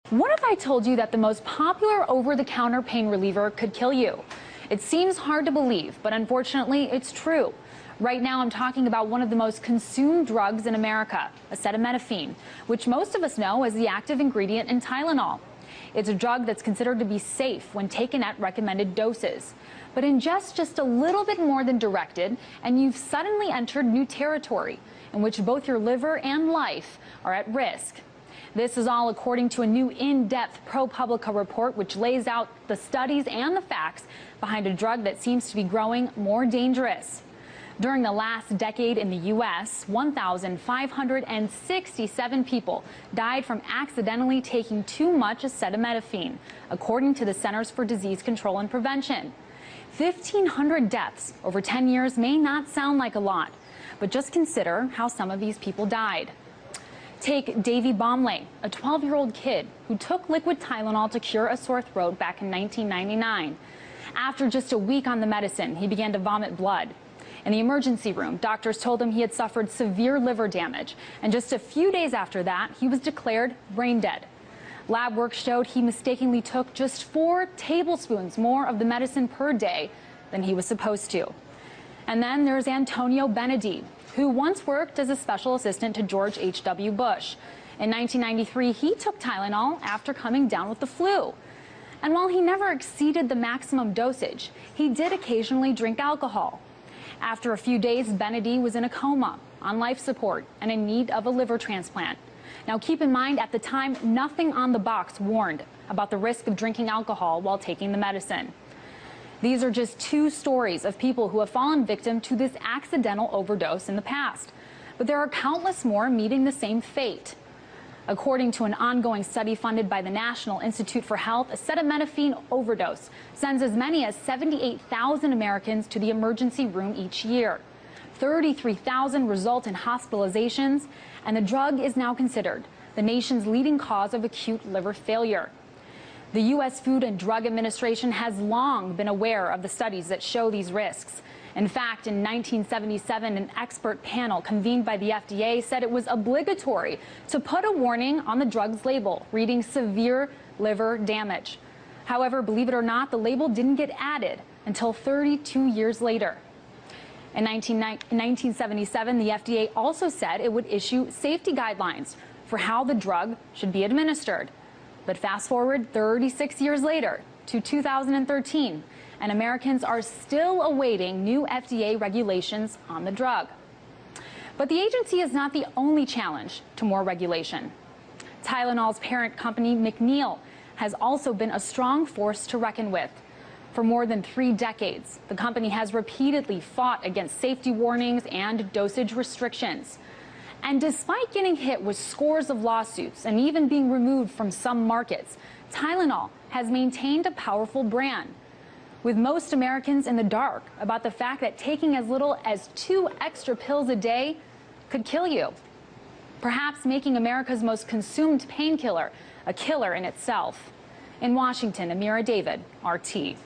What if I told you that the most popular over-the-counter pain reliever could kill you? It seems hard to believe, but unfortunately, it's true. Right now, I'm talking about one of the most consumed drugs in America, acetaminophen, which most of us know as the active ingredient in Tylenol. It's a drug that's considered to be safe when taken at recommended doses. But ingest just a little bit more than directed, and you've suddenly entered new territory in which both your liver and life are at risk. This is all according to a new in-depth ProPublica report which lays out the studies and the facts behind a drug that seems to be growing more dangerous. During the last decade in the U.S., 1,567 people died from accidentally taking too much acetaminophen, according to the Centers for Disease Control and Prevention. 1,500 deaths over 10 years may not sound like a lot, but just consider how some of these people died. Take Davy Baumley, a 12-year-old kid who took liquid Tylenol to cure a sore throat back in 1999. After just a week on the medicine, he began to vomit blood. In the emergency room, doctors told him he had suffered severe liver damage, and just a few days after that, he was declared brain dead. Lab work showed he mistakenly took just 4 tablespoons more of the medicine per day than he was supposed to. And then there's Antonio Benedì, who once worked as a special assistant to George H.W. Bush. In 1993, he took Tylenol after coming down with the flu. And while he never exceeded the maximum dosage, he did occasionally drink alcohol. After a few days, Benedì was in a coma, on life support, and in need of a liver transplant. Now, keep in mind, at the time, nothing on the box warned about the risk of drinking alcohol while taking the medicine. These are just 2 stories of people who have fallen victim to this accidental overdose in the past. But there are countless more meeting the same fate. According to an ongoing study funded by the National Institute for Health, acetaminophen overdose sends as many as 78,000 Americans to the emergency room each year. 33,000 result in hospitalizations, and the drug is now considered the nation's leading cause of acute liver failure. The U.S. Food and Drug Administration has long been aware of the studies that show these risks. In fact, in 1977, an expert panel convened by the FDA said it was obligatory to put a warning on the drug's label, reading severe liver damage. However, believe it or not, the label didn't get added until 32 years later. In 1977, the FDA also said it would issue safety guidelines for how the drug should be administered. But fast forward 36 years later to 2013, and Americans are still awaiting new FDA regulations on the drug. But the agency is not the only challenge to more regulation. Tylenol's parent company, McNeil, has also been a strong force to reckon with. For more than 3 decades, the company has repeatedly fought against safety warnings and dosage restrictions. And despite getting hit with scores of lawsuits and even being removed from some markets, Tylenol has maintained a powerful brand, with most Americans in the dark about the fact that taking as little as 2 extra pills a day could kill you, perhaps making America's most consumed painkiller a killer in itself. In Washington, Amira David, RT.